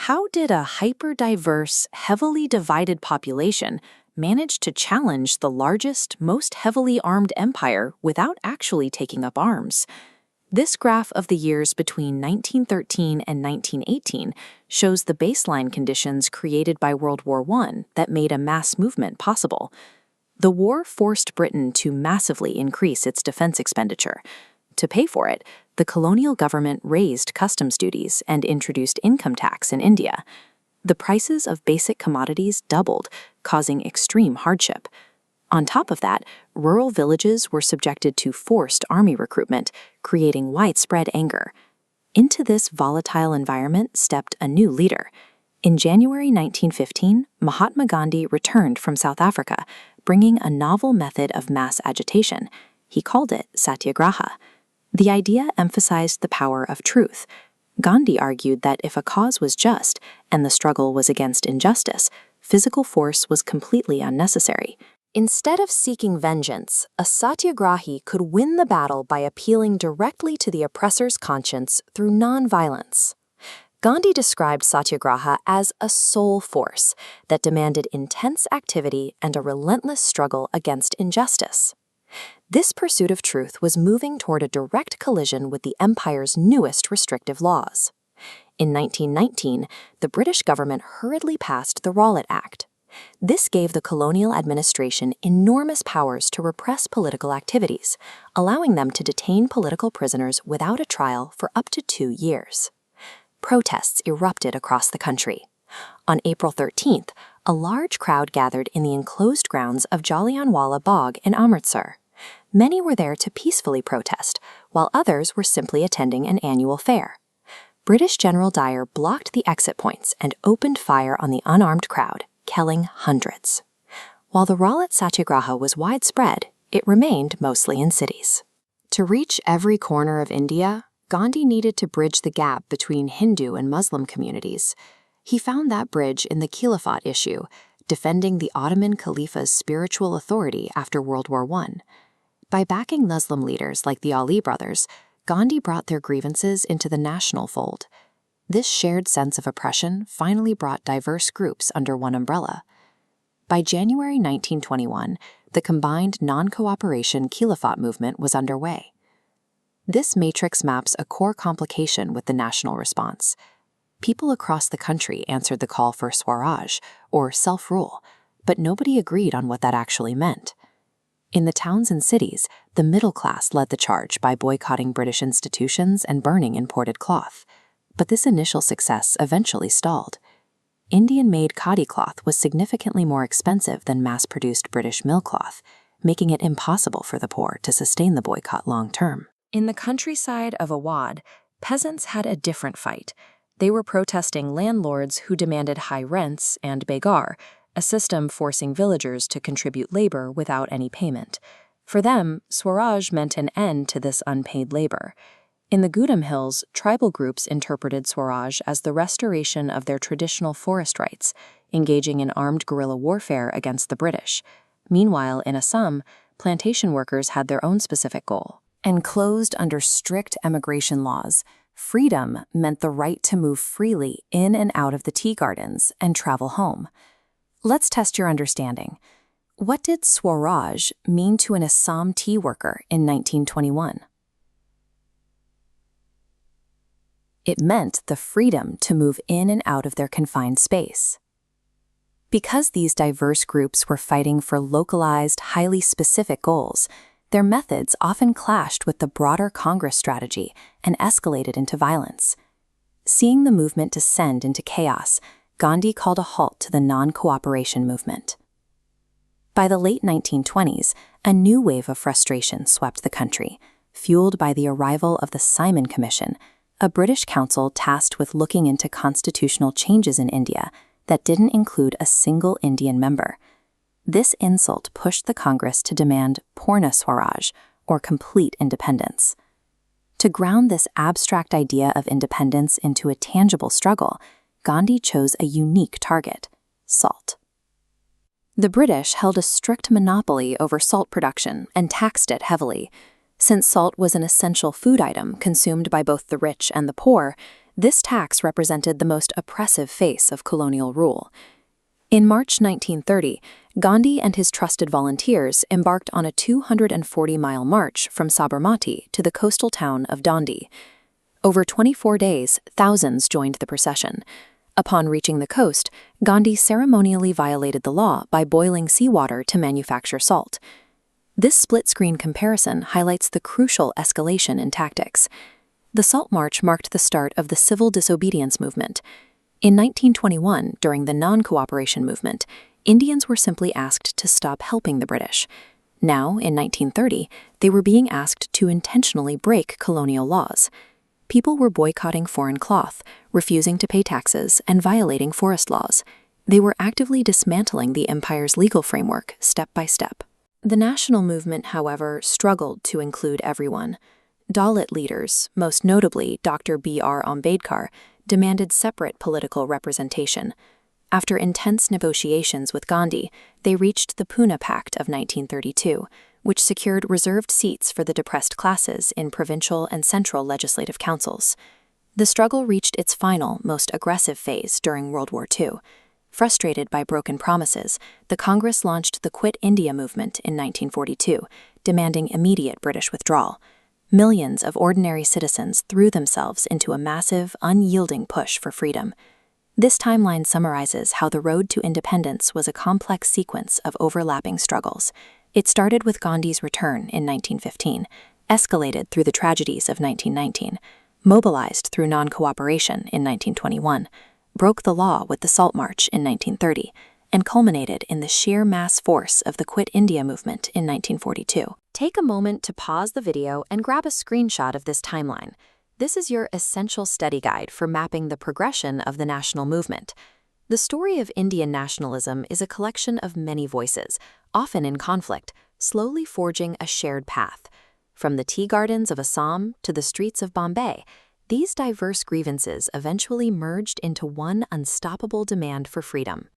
how did a hyper-diverse, heavily divided population manage to challenge the largest, most heavily armed empire without actually taking up arms? This graph of the years between 1913 and 1918 shows the baseline conditions created by World War I that made a mass movement possible. The war forced Britain to massively increase its defense expenditure. To pay for it, the colonial government raised customs duties and introduced income tax in India. The prices of basic commodities doubled, causing extreme hardship. On top of that, rural villages were subjected to forced army recruitment, creating widespread anger. Into this volatile environment stepped a new leader. In January 1915, Mahatma Gandhi returned from South Africa, bringing a novel method of mass agitation. He called it Satyagraha. The idea emphasized the power of truth. Gandhi argued that if a cause was just and the struggle was against injustice, physical force was completely unnecessary. Instead of seeking vengeance, a satyagrahi could win the battle by appealing directly to the oppressor's conscience through non-violence. Gandhi described satyagraha as a soul force that demanded intense activity and a relentless struggle against injustice. This pursuit of truth was moving toward a direct collision with the empire's newest restrictive laws. In 1919, the British government hurriedly passed the Rowlatt Act. This gave the colonial administration enormous powers to repress political activities, allowing them to detain political prisoners without a trial for up to 2 years. Protests erupted across the country. On April 13th, a large crowd gathered in the enclosed grounds of Jallianwala Bagh in Amritsar. Many were there to peacefully protest, while others were simply attending an annual fair. British General Dyer blocked the exit points and opened fire on the unarmed crowd, killing hundreds. While the Rowlatt Satyagraha was widespread, it remained mostly in cities. To reach every corner of India, Gandhi needed to bridge the gap between Hindu and Muslim communities. He found that bridge in the Khilafat issue, defending the Ottoman Caliph's spiritual authority after World War I. By backing Muslim leaders like the Ali brothers, Gandhi brought their grievances into the national fold. This shared sense of oppression finally brought diverse groups under one umbrella. By January 1921, the combined Non-Cooperation Khilafat movement was underway. This matrix maps a core complication with the national response. People across the country answered the call for Swaraj, or self-rule, but nobody agreed on what that actually meant. In the towns and cities, the middle class led the charge by boycotting British institutions and burning imported cloth. But this initial success eventually stalled. Indian-made khadi cloth was significantly more expensive than mass-produced British mill cloth, making it impossible for the poor to sustain the boycott long-term. In the countryside of Awadh, peasants had a different fight. They were protesting landlords who demanded high rents and begar, a system forcing villagers to contribute labor without any payment. For them, Swaraj meant an end to this unpaid labor. In the Gudam Hills, tribal groups interpreted Swaraj as the restoration of their traditional forest rights, engaging in armed guerrilla warfare against the British. Meanwhile, in Assam, plantation workers had their own specific goal. Enclosed under strict emigration laws, freedom meant the right to move freely in and out of the tea gardens and travel home. Let's test your understanding. What did Swaraj mean to an Assam tea worker in 1921? It meant the freedom to move in and out of their confined space. Because these diverse groups were fighting for localized, highly specific goals, their methods often clashed with the broader Congress strategy and escalated into violence. Seeing the movement descend into chaos, Gandhi called a halt to the non-cooperation movement. By the late 1920s, a new wave of frustration swept the country, fueled by the arrival of the Simon Commission, a British council tasked with looking into constitutional changes in India that didn't include a single Indian member. This insult pushed the Congress to demand Purna Swaraj, or complete independence. To ground this abstract idea of independence into a tangible struggle, Gandhi chose a unique target: salt. The British held a strict monopoly over salt production and taxed it heavily. Since salt was an essential food item consumed by both the rich and the poor, This tax represented the most oppressive face of colonial rule. In March 1930, Gandhi and his trusted volunteers embarked on a 240-mile march from Sabarmati to the coastal town of Dandi. Over 24 days, thousands joined the procession. Upon reaching the coast, Gandhi ceremonially violated the law by boiling seawater to manufacture salt. This split-screen comparison highlights the crucial escalation in tactics. The Salt March marked the start of the civil disobedience movement. In 1921, during the Non-Cooperation movement, Indians were simply asked to stop helping the British. Now, in 1930, they were being asked to intentionally break colonial laws. People were boycotting foreign cloth, refusing to pay taxes, and violating forest laws. They were actively dismantling the empire's legal framework, step by step. The national movement, however, struggled to include everyone. Dalit leaders, most notably Dr. B.R. Ambedkar, demanded separate political representation. After intense negotiations with Gandhi, they reached the Pune Pact of 1932, which secured reserved seats for the depressed classes in provincial and central legislative councils. The struggle reached its final, most aggressive phase during World War II. Frustrated by broken promises, the Congress launched the Quit India movement in 1942, demanding immediate British withdrawal. Millions of ordinary citizens threw themselves into a massive, unyielding push for freedom. This timeline summarizes how the road to independence was a complex sequence of overlapping struggles. It started with Gandhi's return in 1915, escalated through the tragedies of 1919, mobilized through non-cooperation in 1921, broke the law with the Salt March in 1930, and culminated in the sheer mass force of the Quit India movement in 1942. Take a moment to pause the video and grab a screenshot of this timeline. This is your essential study guide for mapping the progression of the national movement. The story of Indian nationalism is a collection of many voices, often in conflict, slowly forging a shared path. From the tea gardens of Assam to the streets of Bombay, these diverse grievances eventually merged into one unstoppable demand for freedom.